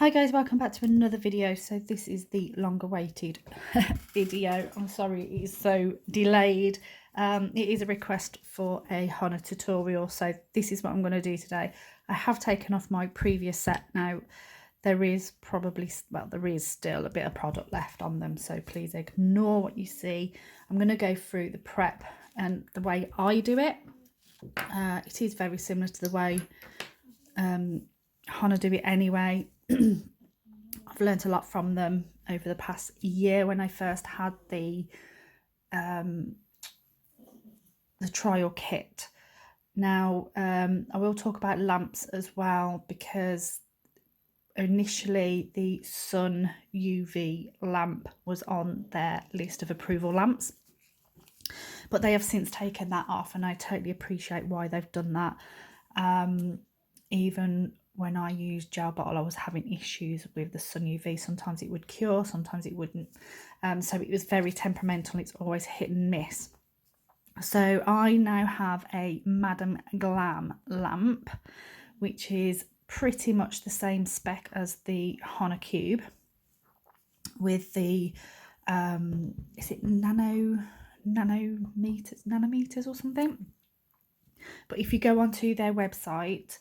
Hi guys, welcome back to another video. So this is the long awaited video. I'm sorry it is so delayed. It is a request for a HONA tutorial, so this is what I'm going to do today. I have taken off my previous set now. There is still a bit of product left on them, so please ignore what you see. I'm going to go through the prep and the way I do it. It is very similar to the way HONA do it anyway. I've learnt a lot from them over the past year when I first had the trial kit. Now, I will talk about lamps as well, because initially the sun UV lamp was on their list of approval lamps, but they have since taken that off, and I totally appreciate why they've done that. Even when I used gel bottle, I was having issues with the sun UV. Sometimes it would cure, sometimes it wouldn't. So it was very temperamental. It's always hit and miss. So I now have a Madam Glam lamp, which is pretty much the same spec as the HONA Cube, with the is it nanometers or something. But if you go onto their website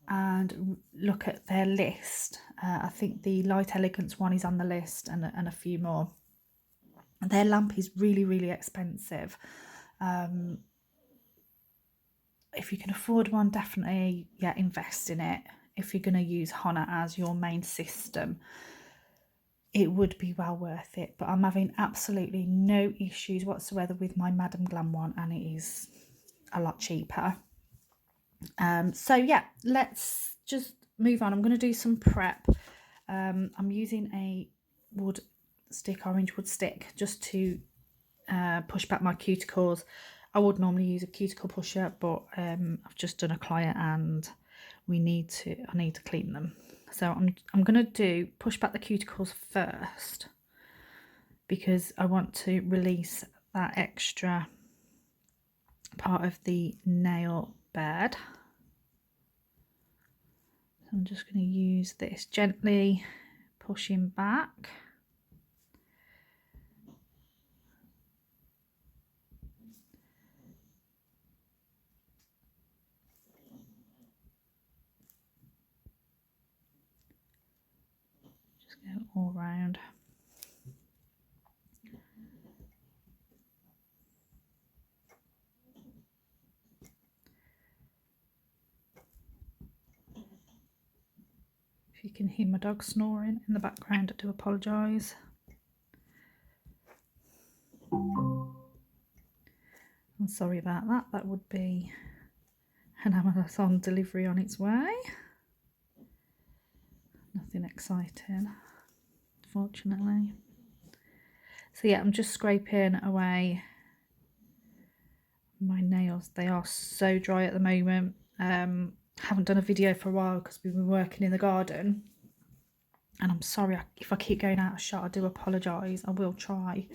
and look at their list, I think the Light Elegance one is on the list, and a few more. Their lamp is really expensive. If you can afford one, definitely invest in it. If you're going to use HONA as your main system, it would be well worth it. But I'm having absolutely no issues whatsoever with my Madam Glam one, and it is a lot cheaper. So yeah, let's just move on. I'm going to do some prep. I'm using a orange wood stick, just to push back my cuticles. I would normally use a cuticle pusher, but I've just done a client and I need to clean them. So I'm going to push back the cuticles first, because I want to release that extra part of the nail bed. So I'm just going to use this, gently pushing back. Just go all round. If you can hear my dog snoring in the background, I do apologise. I'm sorry about that. That would be an Amazon delivery on its way. Nothing exciting, fortunately. So yeah, I'm just scraping away my nails. They are so dry at the moment. Haven't done a video for a while because we've been working in the garden, and I'm sorry if I keep going out of shot. I do apologise. I will try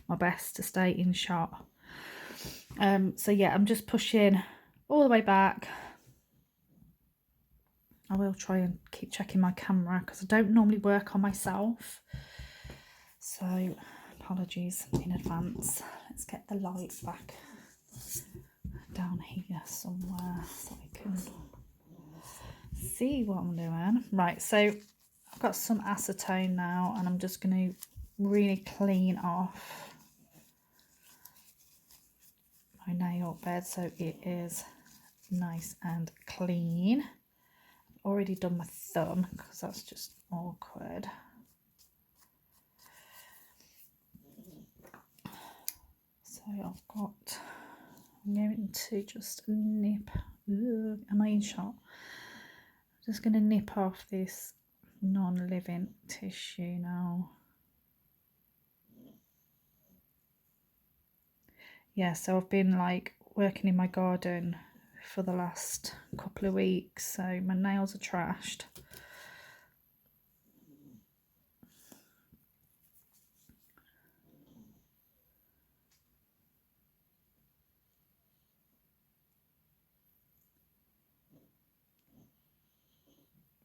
my best to stay in shot. So yeah, I'm just pushing all the way back. I will try and keep checking my camera because I don't normally work on myself, so apologies in advance. Let's get the light back down here somewhere so I can see what I'm doing. Right, so I've got some acetone now, and I'm just going to really clean off my nail bed so it is nice and clean. I've already done my thumb because that's just awkward. So I'm going to just nip. Am I in shot? I'm just going to nip off this non-living tissue now. Yeah, so I've been like working in my garden for the last couple of weeks, so my nails are trashed.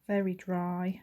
Very dry.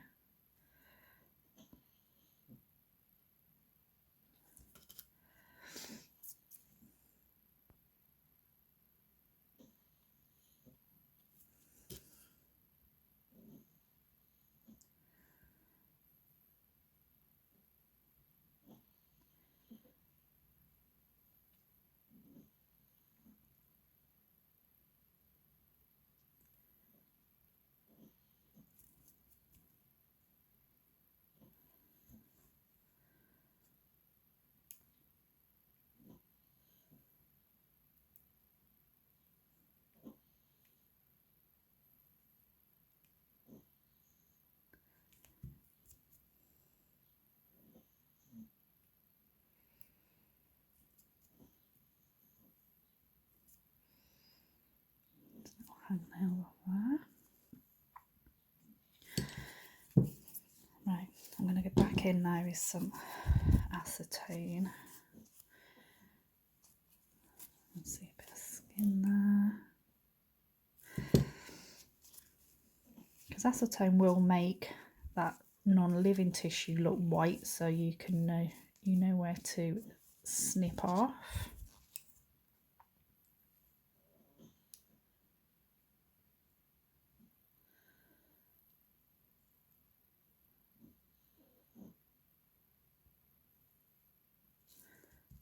hangnail there. Right, I'm going to go back in now with some acetone. Let's see a bit of skin there. Because acetone will make that non-living tissue look white, so you can know where to snip off.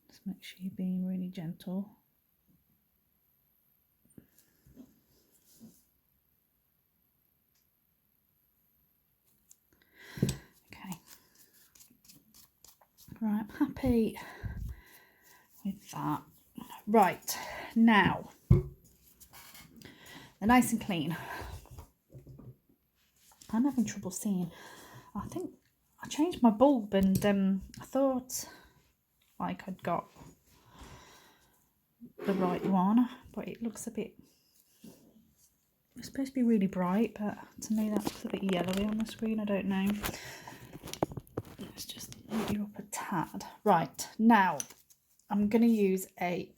Just make sure you're being really gentle. Okay. Right, I'm happy with that. Right, now they're nice and clean. I'm having trouble seeing. I think I changed my bulb and I thought like I'd got the right one, but it looks a bit, it's supposed to be really bright, but to me that looks a bit yellowy on the screen. I don't know. Let's just move you up a tad. Right, now I'm going to use a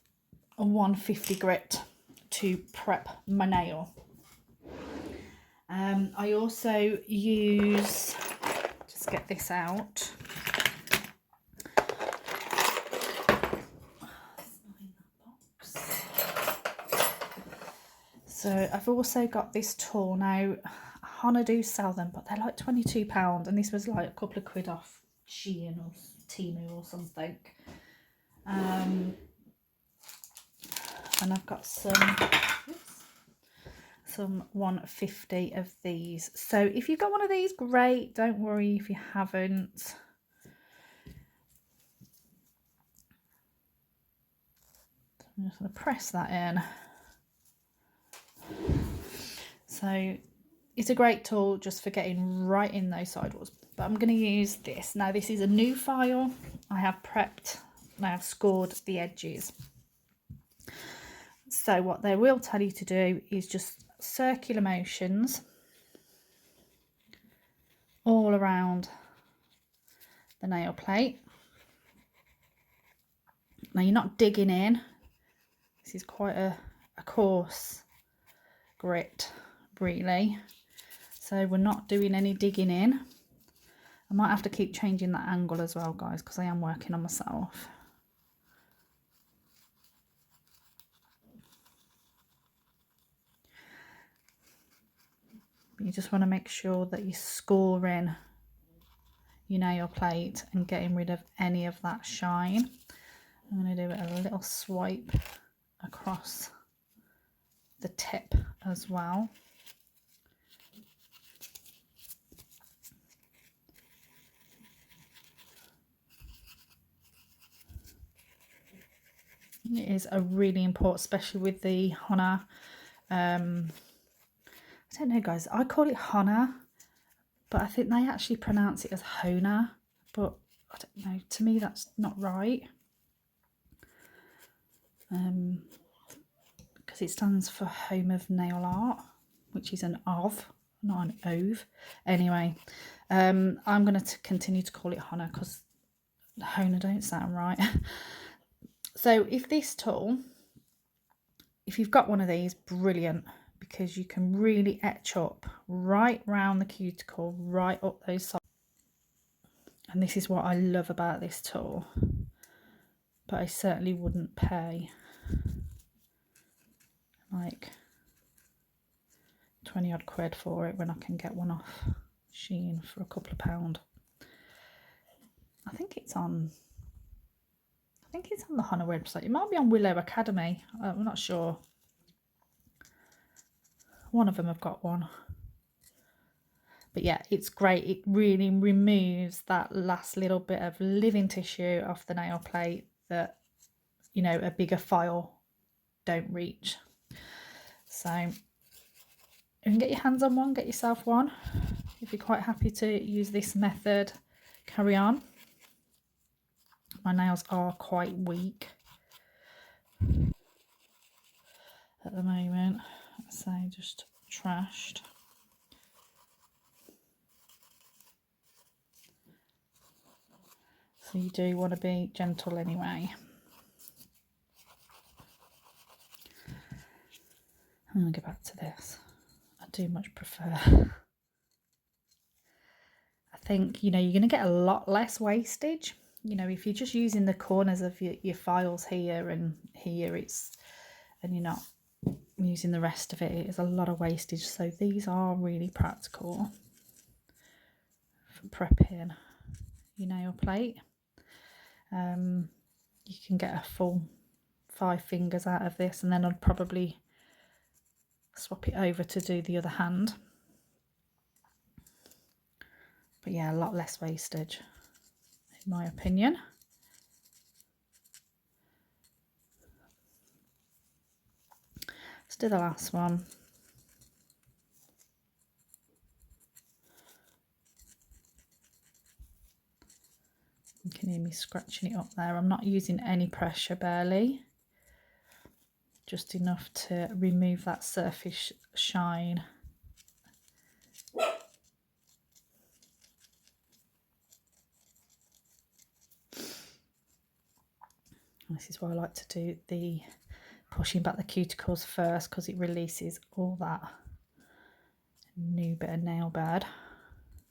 150 grit to prep my nail. I also use, just get this out. So I've also got this tool now. HONA do sell them, but they're like £22, and this was like a couple of quid off Shein or Temu or something. And I've got some 150 of these. So if you've got one of these, great. Don't worry if you haven't. I'm just going to press that in. So it's a great tool just for getting right in those sidewalls. But I'm going to use this. Now this is a new file. I have prepped, I have scored the edges. So what they will tell you to do is just circular motions all around the nail plate. Now you're not digging in. This is quite a coarse grit, really. So we're not doing any digging in. I might have to keep changing that angle as well, guys, because I am working on myself. But you just want to make sure that you're scoring your nail plate and getting rid of any of that shine. I'm going to do a little swipe across the tip as well. It is a really important, especially with the HONA. I don't know, guys. I call it HONA, but I think they actually pronounce it as HONA. But I don't know. To me, that's not right. Because it stands for Home of Nail Art, which is an OV, not an OV. Anyway, I'm going to continue to call it HONA because HONA don't sound right. So if this tool, if you've got one of these, brilliant, because you can really etch up right round the cuticle, right up those sides. And this is what I love about this tool. But I certainly wouldn't pay like 20 odd quid for it when I can get one off Shein for a couple of pound. I think it's on the HONA website. It might be on Willow Academy. I'm not sure. One of them have got one. But yeah, it's great. It really removes that last little bit of living tissue off the nail plate that, you know, a bigger file don't reach. So you can get your hands on one, get yourself one. If you're quite happy to use this method, carry on. My nails are quite weak at the moment. say just trashed. So you do want to be gentle anyway. I'm going to go back to this. I do much prefer. I think, you know, you're going to get a lot less wastage. You know, if you're just using the corners of your files here and here, and you're not using the rest of it, it is a lot of wastage. So these are really practical for prepping your nail plate. You can get a full 5 fingers out of this, and then I'd probably swap it over to do the other hand. But yeah, a lot less wastage in my opinion. Let's do the last one. You can hear me scratching it up there. I'm not using any pressure, barely. Just enough to remove that surface shine. This is why I like to do the pushing back the cuticles first, because it releases all that new bit of nail bed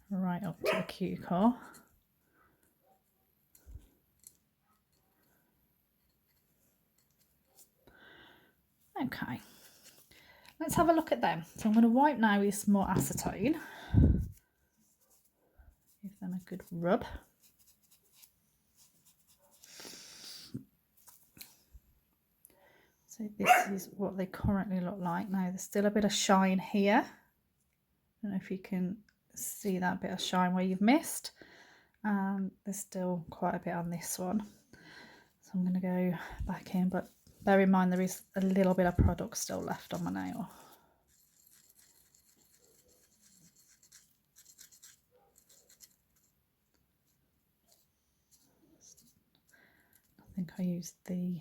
right up to the cuticle. Okay, let's have a look at them. So I'm going to wipe now with some more acetone. Give them a good rub. So this is what they currently look like. Now there's still a bit of shine here. I don't know if you can see that bit of shine where you've missed. There's still quite a bit on this one. So I'm going to go back in, but bear in mind there is a little bit of product still left on my nail. I think I used the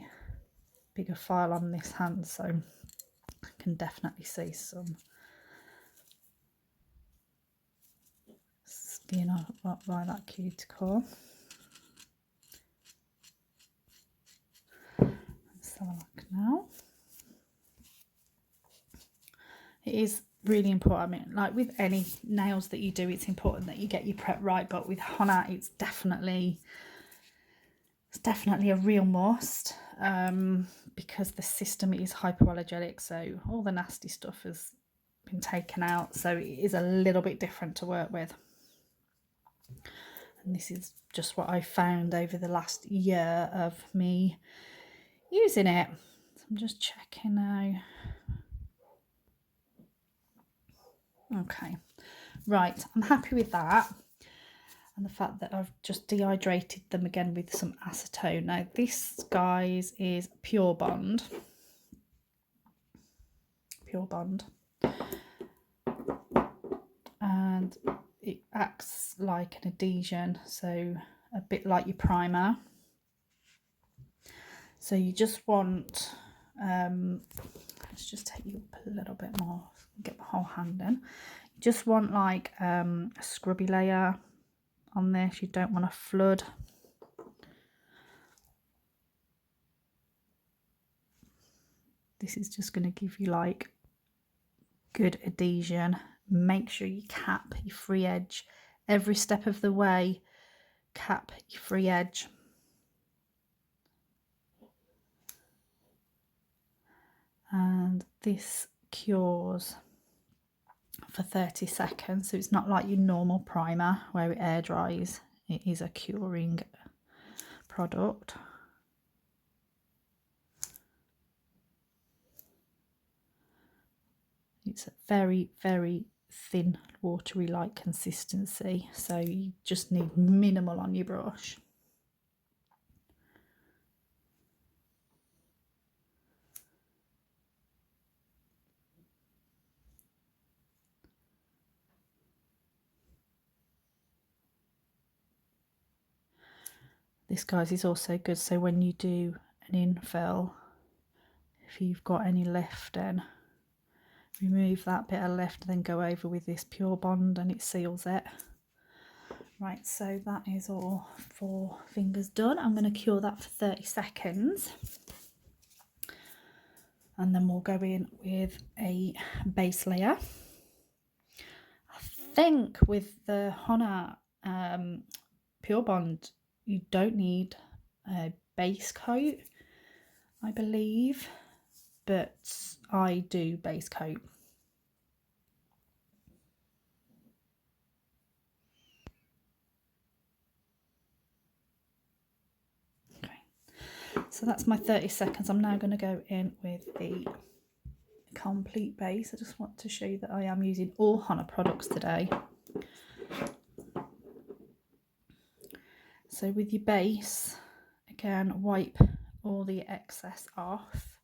bigger file on this hand, so I can definitely see some skin up by that cuticle. Let's have a look now. It is really important. I mean, like with any nails that you do, it's important that you get your prep right, but with HONA it's definitely a real must, because the system is hypoallergenic, so all the nasty stuff has been taken out, so it is a little bit different to work with. And this is just what I found over the last year of me using it. So I'm just checking now. Okay, right, I'm happy with that. And the fact that I've just dehydrated them again with some acetone. Now this, guys, is Pure Bond. And it acts like an adhesion, so a bit like your primer. So you just want, let's just take you up a little bit more, get the whole hand in. You just want like a scrubby layer on this. You don't want to flood. This is just going to give you like good adhesion. Make sure you cap your free edge every step of the way. Cap your free edge. And this cures for 30 seconds, so it's not like your normal primer where it air dries. It is a curing product. It's a very, very thin, watery like consistency, so you just need minimal on your brush. This, guys, is also good, so when you do an infill, if you've got any left in, remove that bit of left, then go over with this Pure Bond and it seals it. Right, so that is all 4 fingers done. I'm going to cure that for 30 seconds. And then we'll go in with a base layer. I think with the HONA Pure Bond, you don't need a base coat, I believe, but I do base coat. Okay, so that's my 30 seconds. I'm now going to go in with the complete base. I just want to show you that I am using all HONA products today. So with your base, again, wipe all the excess off,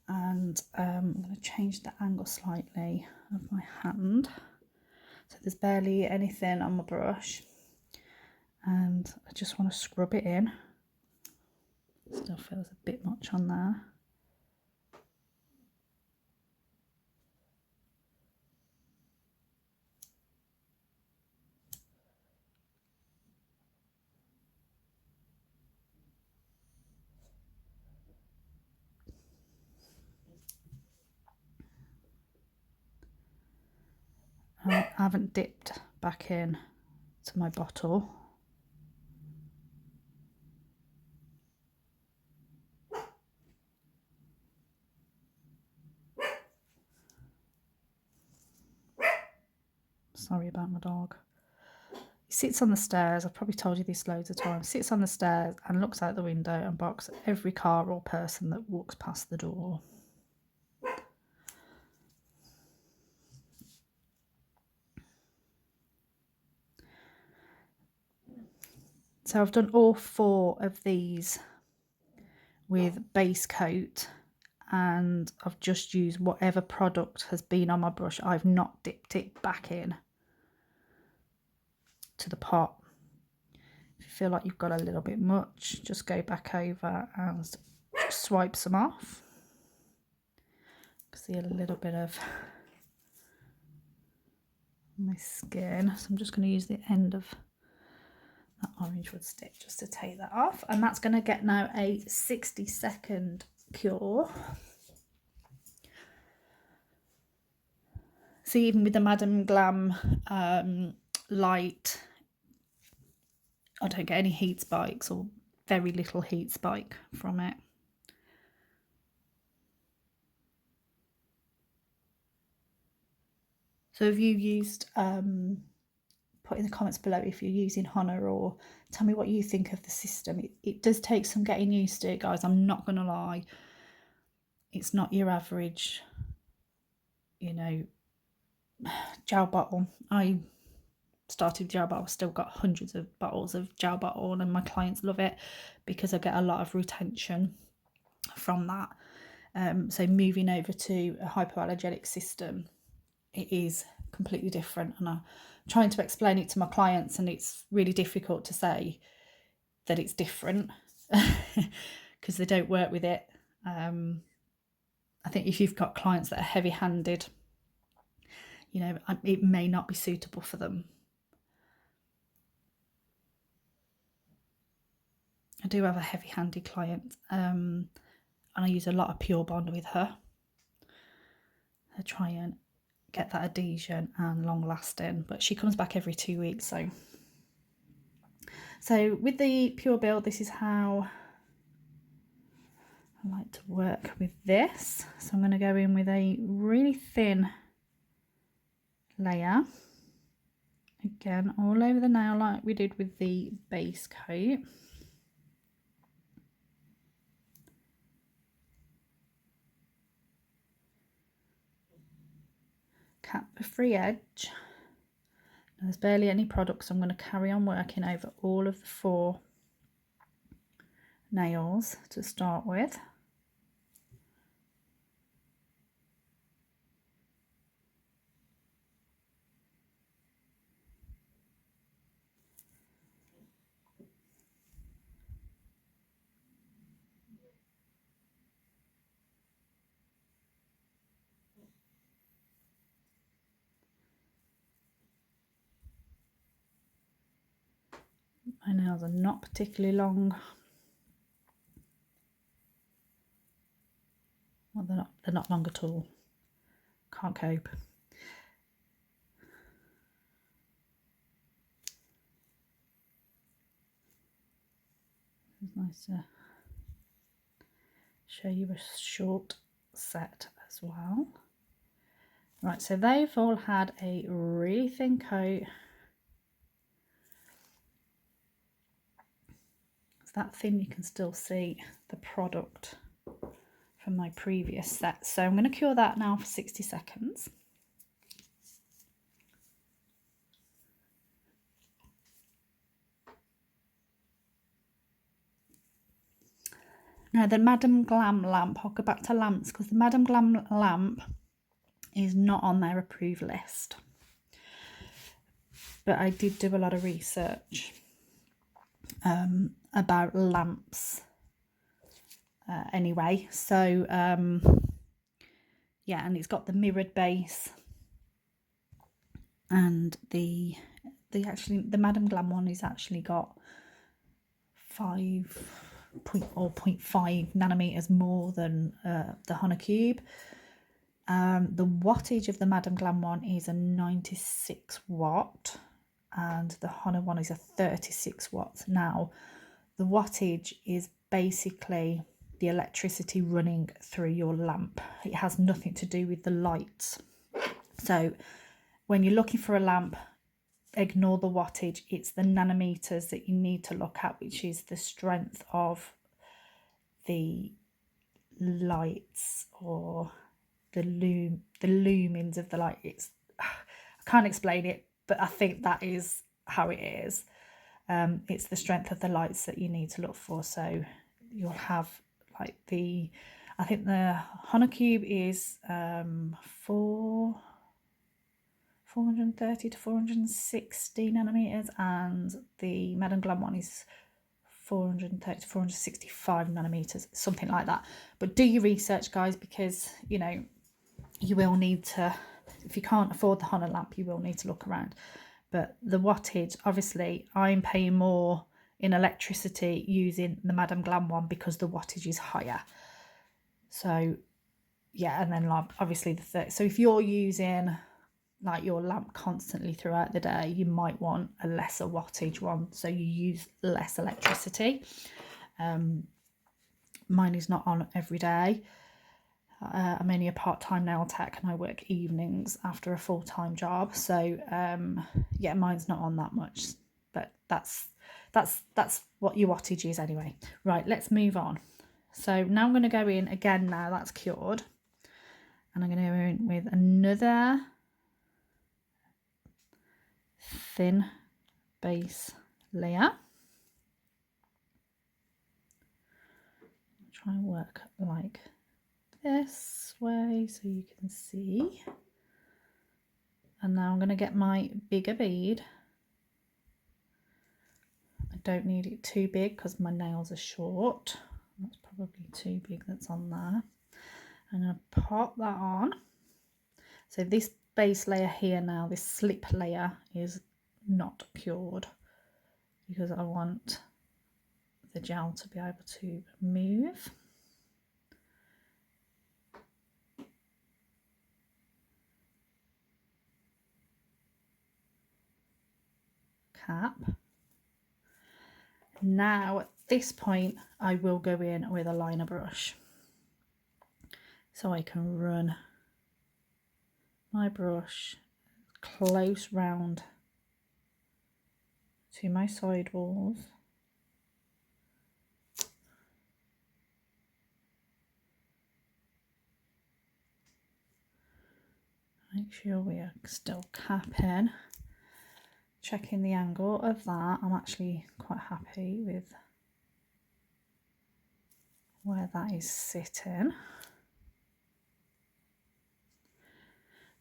and I'm going to change the angle slightly of my hand so there's barely anything on my brush, and I just want to scrub it in. Still feels a bit much on there. I haven't dipped back in to my bottle. Sorry about my dog. He sits on the stairs, I've probably told you this loads of times, sits on the stairs and looks out the window and barks at every car or person that walks past the door. So I've done all 4 of these with base coat, and I've just used whatever product has been on my brush. I've not dipped it back in to the pot. If you feel like you've got a little bit much, just go back over and just swipe some off. See a little bit of my skin, so I'm just going to use the end of that orange wood stick just to take that off, and that's going to get now a 60-second cure. See, even with the Madam Glam light, I don't get any heat spikes, or very little heat spike from it. So if you used, put in the comments below if you're using HONA, or tell me what you think of the system. It does take some getting used to, guys. I'm not going to lie. It's not your average, you know, gel bottle. I started with gel bottle. I've still got hundreds of bottles of gel bottle, and my clients love it because I get a lot of retention from that. So moving over to a hypoallergenic system, it is completely different, and I'm trying to explain it to my clients, and it's really difficult to say that it's different because they don't work with it. I think if you've got clients that are heavy-handed, you know, it may not be suitable for them. I do have a heavy-handed client, and I use a lot of Pure Bond with her. I try and get that adhesion and long lasting, but she comes back every 2 weeks. So with the Pure Build, this is how I like to work with this. So I'm going to go in with a really thin layer, again all over the nail like we did with the base coat. Cap the free edge. There's barely any product, so I'm going to carry on working over all of the 4 nails to start with. My nails are not particularly long. Well, they're not long at all. Can't cope. It's nice to show you a short set as well. Right, so they've all had a really thin coat. It's that thin you can still see the product from my previous set. So I'm going to cure that now for 60 seconds. Now the Madam Glam lamp, I'll go back to lamps because the Madam Glam lamp is not on their approved list. But I did do a lot of research about lamps anyway. So yeah, and it's got the mirrored base, and the Madam Glam one is actually got 0.5 nanometers more than the HONA Cube. The wattage of the Madam Glam one is a 96 watt and the HONA one is a 36 watts. Now the wattage is basically the electricity running through your lamp. It has nothing to do with the lights. So when you're looking for a lamp, ignore the wattage. It's the nanometers that you need to look at, which is the strength of the lights or the lumens of the light. I can't explain it, but I think that is how it is. It's the strength of the lights that you need to look for. So you'll have like I think the HONA Cube is 430 to 460 nanometers, and the Madam Glam one is 430 to 465 nanometers, something like that. But do your research, guys, because you know you will need to, if you can't afford the HONA lamp, you will need to look around. But the wattage, obviously I'm paying more in electricity using the Madam Glam one because the wattage is higher. So yeah, and then obviously so if you're using like your lamp constantly throughout the day, you might want a lesser wattage one so you use less electricity. Mine is not on every day. I'm only a part-time nail tech and I work evenings after a full-time job, so yeah, mine's not on that much, but that's what your wattage is anyway. Right, let's move on. So now I'm going to go in again, now that's cured, and I'm going to go in with another thin base layer. Try and work like this way so you can see. And now I'm going to get my bigger bead. I don't need it too big because my nails are short. That's probably too big, that's on there. I'm going to pop that on. So this base layer here now, this slip layer, is not cured because I want the gel to be able to move. Cap. Now at this point I will go in with a liner brush so I can run my brush close round to my side walls. Make sure we are still capping, checking the angle of that. I'm actually quite happy with where that is sitting.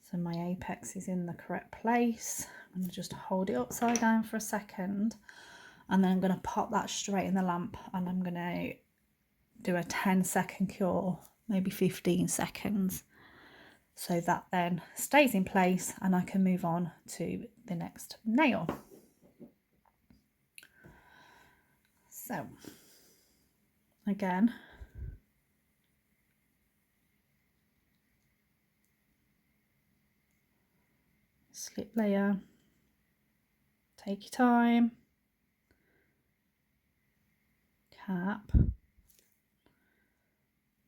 So my apex is in the correct place. I'm going to just hold it upside down for a second, and then I'm going to pop that straight in the lamp, and I'm going to do a 10-second cure, maybe 15 seconds. So that then stays in place and I can move on to the next nail. So again, slip layer, take your time, cap,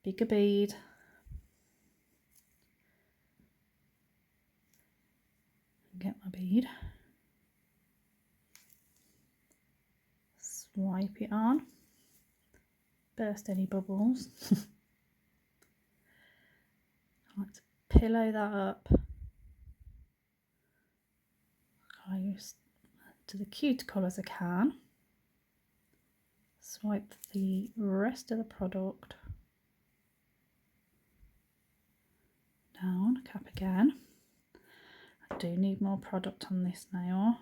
bigger bead, get my bead, swipe it on, burst any bubbles. I like to pillow that up close to the cuticle as I can. Swipe the rest of the product down, cap again. I do need more product on this nail.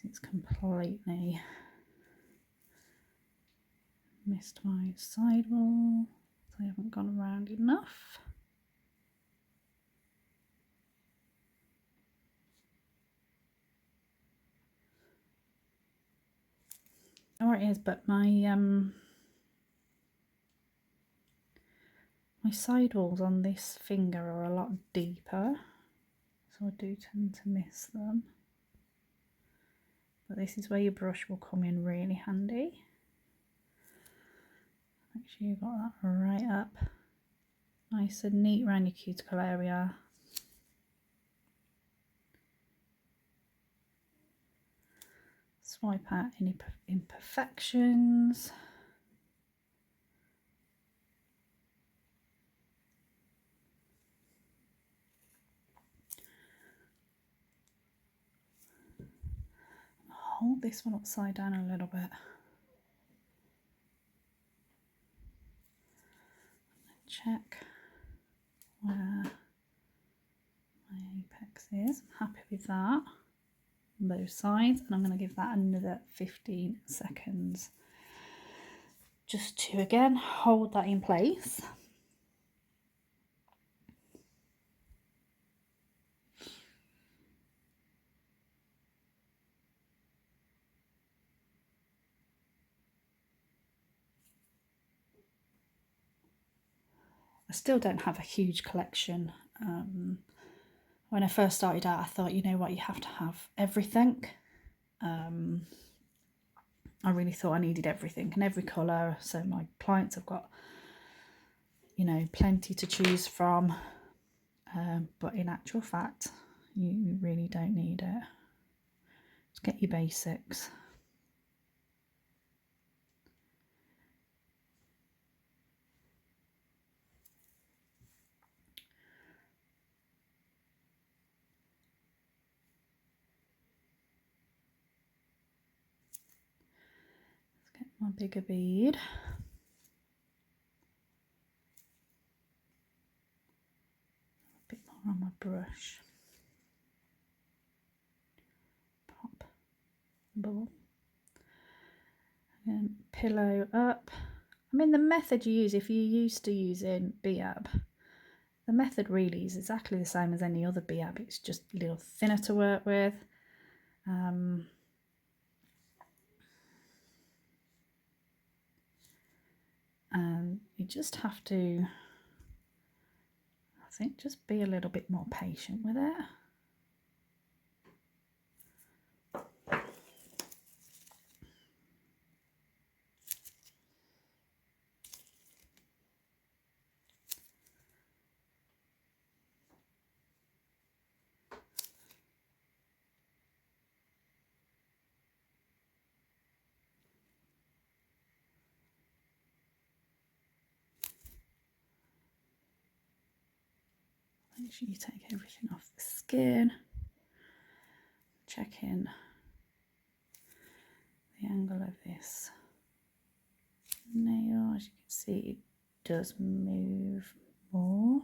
It's completely missed my sidewall, so I haven't gone around enough. Or it is, but my sidewalls on this finger are a lot deeper, so I do tend to miss them. But this is where your brush will come in really handy. Make sure you've got that right up, nice and neat around your cuticle area. Swipe out any imperfections. Hold this one upside down a little bit. Check where my apex is. I'm happy with that on both sides, and I'm going to give that another 15 seconds just to again hold that in place. I still don't have a huge collection. When I first started out, I thought, you know what, you have to have everything. I really thought I needed everything and every colour, so my clients have got, you know, plenty to choose from, but in actual fact, you really don't need it. Just get your basics. Get my bigger bead. A bit more on my brush. Pop, bubble. And pillow up. I mean, the method you use, if you're used to using BIAB, the method really is exactly the same as any other BIAB. It's just a little thinner to work with. And you just have to, I think, just be a little bit more patient with it. Make sure you take everything off the skin. Check in the angle of this nail. As you can see, it does move more.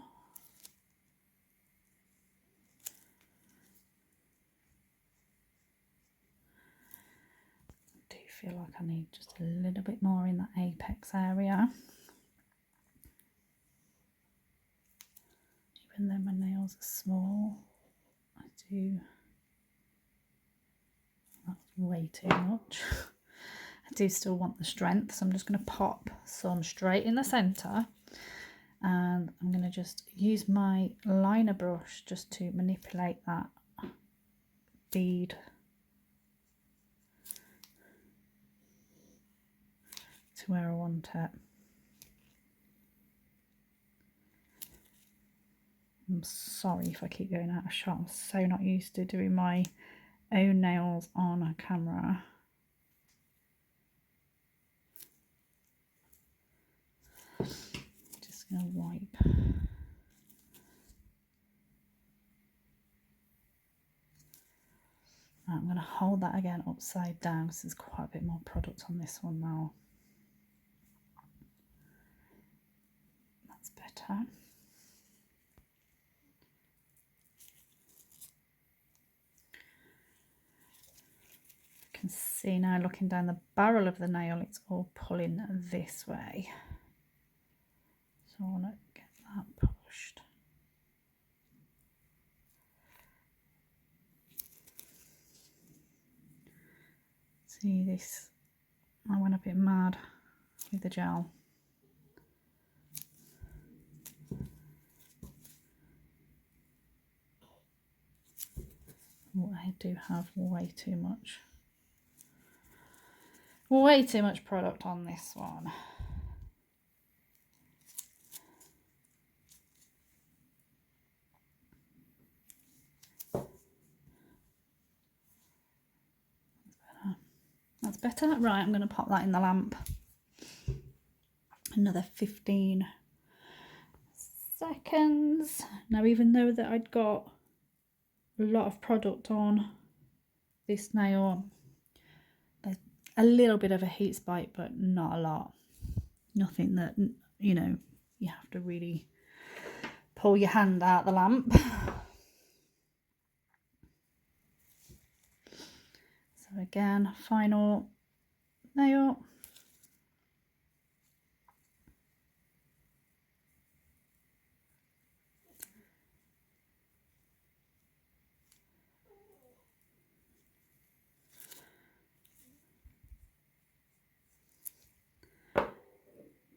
I do feel like I need just a little bit more in that apex area. Even though my nails are small, I do, that's way too much. I do still want the strength, so I'm just going to pop some straight in the centre, and I'm going to just use my liner brush just to manipulate that bead to where I want it. I'm sorry if I keep going out of shot. I'm so not used to doing my own nails on a camera. Just going to wipe. I'm going to hold that again upside down because there's quite a bit more product on this one now. That's better. You can see now, looking down the barrel of the nail, it's all pulling this way. So I want to get that pushed. See this, I went a bit mad with the gel. I do have way too much product on this one. That's better. Right, I'm going to pop that in the lamp. Another 15 seconds. Now, even though that I'd got a lot of product on this nail, there's a little bit of a heat spike, but not a lot. Nothing that, you know, you have to really pull your hand out the lamp. So again, final nail.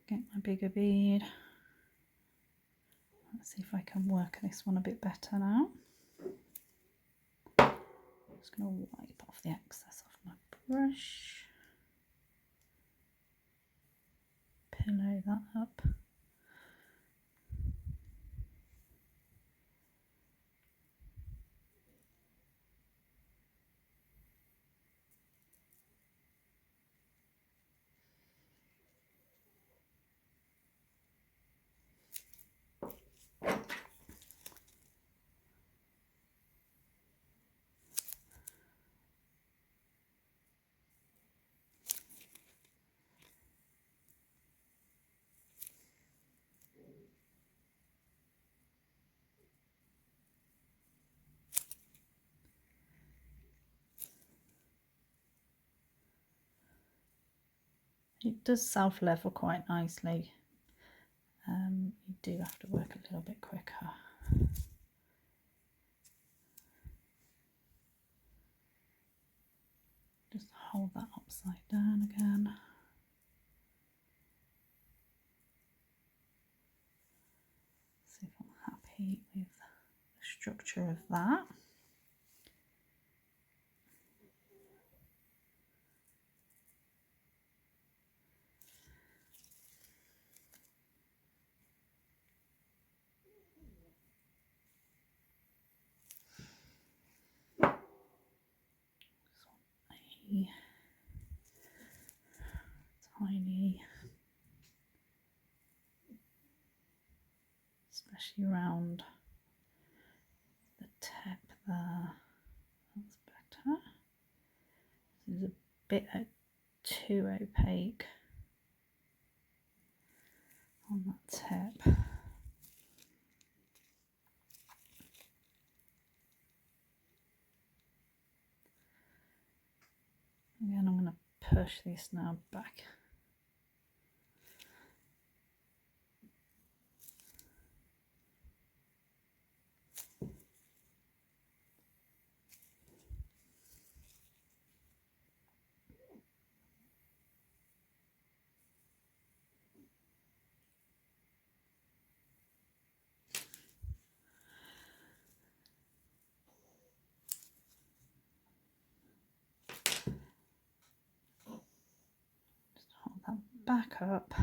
Get my bigger bead. Let's see if I can work this one a bit better now. I'm just going to wipe off the excess off my brush. Pillow that up. It does self-level quite nicely. You do have to work a little bit quicker. Just hold that upside down again. See if I'm happy with the structure of that. Tiny, especially around the tip there. That's better. This is a bit too opaque on that tip. Again, I'm going to push this now back. back up.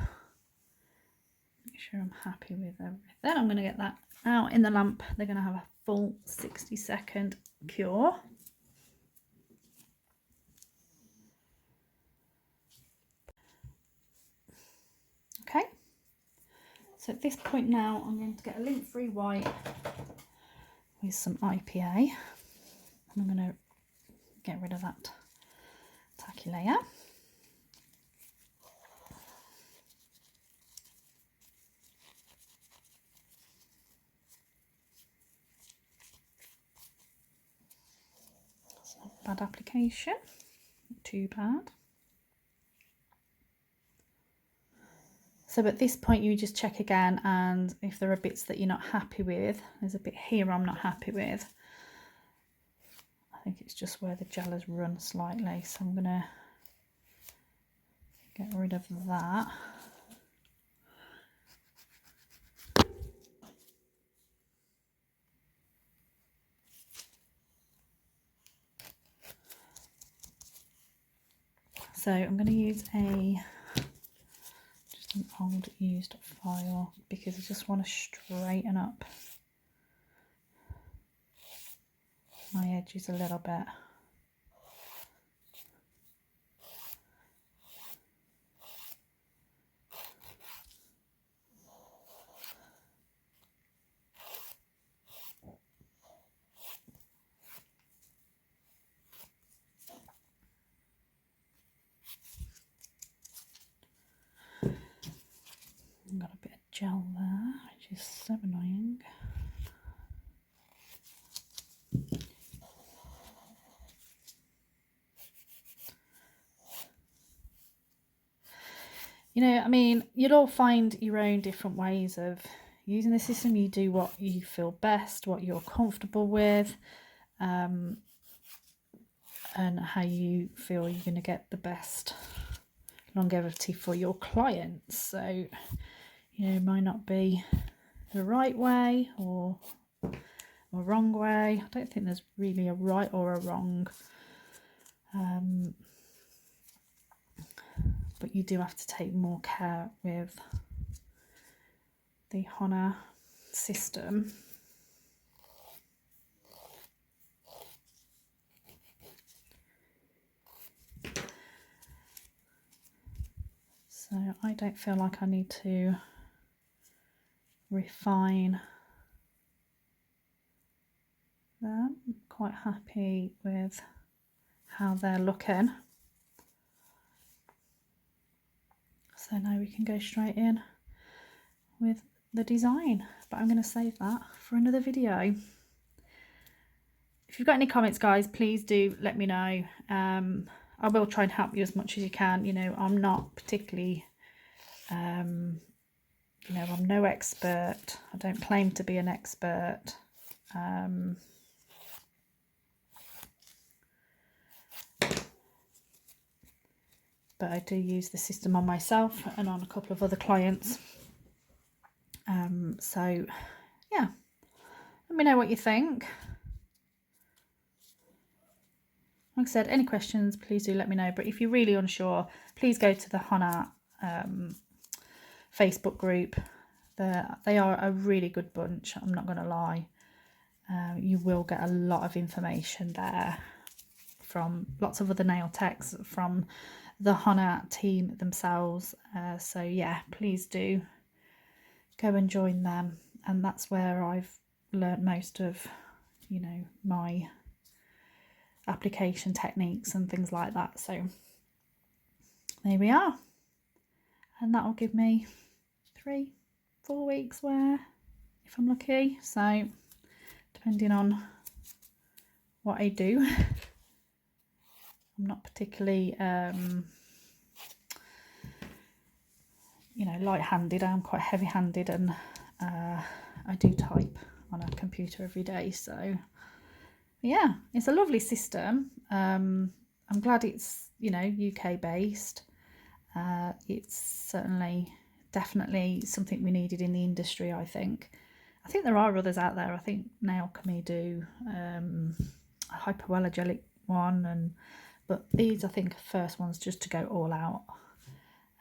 Make sure I'm happy with everything. I'm going to get that out in the lamp. They're going to have a full 60-second cure. Okay, so at this point now I'm going to get a lint-free white with some IPA. I'm going to get rid of that tacky layer. It's not a bad application, not too bad. So at this point you just check again, and if there are bits that you're not happy with, there's a bit here I'm not happy with. I think it's just where the gel has run slightly, so I'm going to get rid of that. So I'm going to use just an old used file because I just want to straighten up my edges a little bit. I've got a bit of gel there, which is so annoying. You know, I mean, you'll all find your own different ways of using the system. You do what you feel best, what you're comfortable with, and how you feel you're going to get the best longevity for your clients. So, you know, it might not be the right way or wrong way. I don't think there's really a right or a wrong. But you do have to take more care with the HONA system. So I don't feel like I need to refine them. I'm quite happy with how they're looking. So now we can go straight in with the design, but I'm going to save that for another video. If you've got any comments, guys, please do let me know. I will try and help you as much as you can. You know, I'm not particularly, you know, I'm no expert. I don't claim to be an expert. But I do use the system on myself and on a couple of other clients. So yeah, let me know what you think. Like I said, any questions, please do let me know. But if you're really unsure, please go to the HONA Facebook group. They are a really good bunch, I'm not going to lie. You will get a lot of information there from lots of other nail techs, from the HONA team themselves. So yeah, please do go and join them. And that's where I've learnt most of, you know, my application techniques and things like that. So there we are. And that will give me 3-4 weeks wear if I'm lucky. So depending on what I do, I'm not particularly you know, light-handed. I'm quite heavy-handed, and I do type on a computer every day. So yeah, it's a lovely system. I'm glad it's, you know, UK based. It's certainly definitely something we needed in the industry. I think there are others out there. I think Nailchemy do a hypoallergenic one, but these, I think, are first ones just to go all out.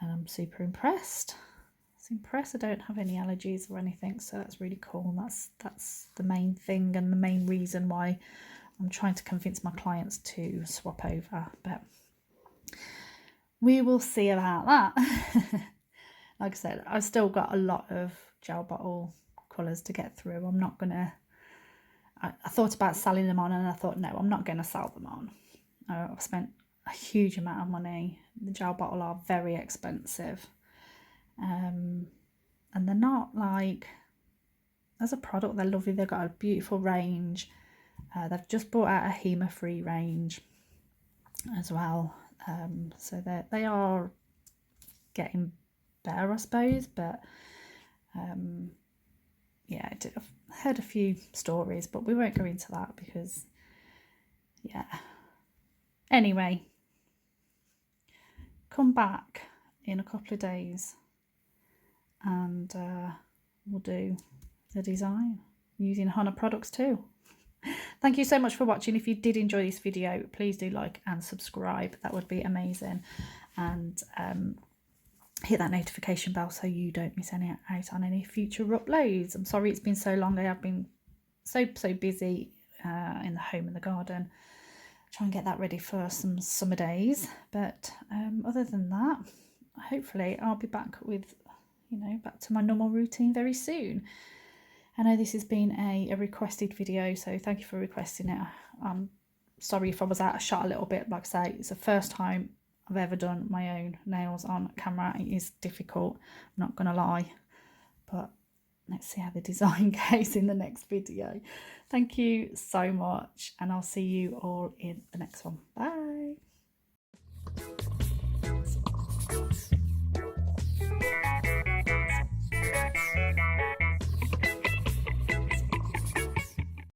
and I'm super impressed. I don't have any allergies or anything, so that's really cool. That's the main thing and the main reason why I'm trying to convince my clients to swap over, but we will see about that. Like I said, I've still got a lot of gel bottle colours to get through. I'm not gonna, I thought about selling them on, and I thought, no, I'm not going to sell them on. I've spent a huge amount of money. The gel bottle are very expensive. And they're not like, as a product, they're lovely. They've got a beautiful range. They've just brought out a HEMA-free range as well. So they are getting better, I suppose. But yeah, I've heard a few stories, but we won't go into that because, yeah. Anyway, come back in a couple of days and we'll do the design using HONA products too. Thank you so much for watching. If you did enjoy this video, please do like and subscribe. That would be amazing. And hit that notification bell so you don't miss out on any future uploads. I'm sorry it's been so long. I have been so busy in the home and the garden. Try and get that ready for some summer days. But other than that, hopefully I'll be back with, back to my normal routine very soon. I know this has been a requested video, so thank you for requesting it. I'm sorry if I was out of shot a little bit. Like I say, it's the first time I've ever done my own nails on camera. It is difficult, I'm not going to lie. But let's see how the design goes in the next video. Thank you so much, and I'll see you all in the next one. Bye.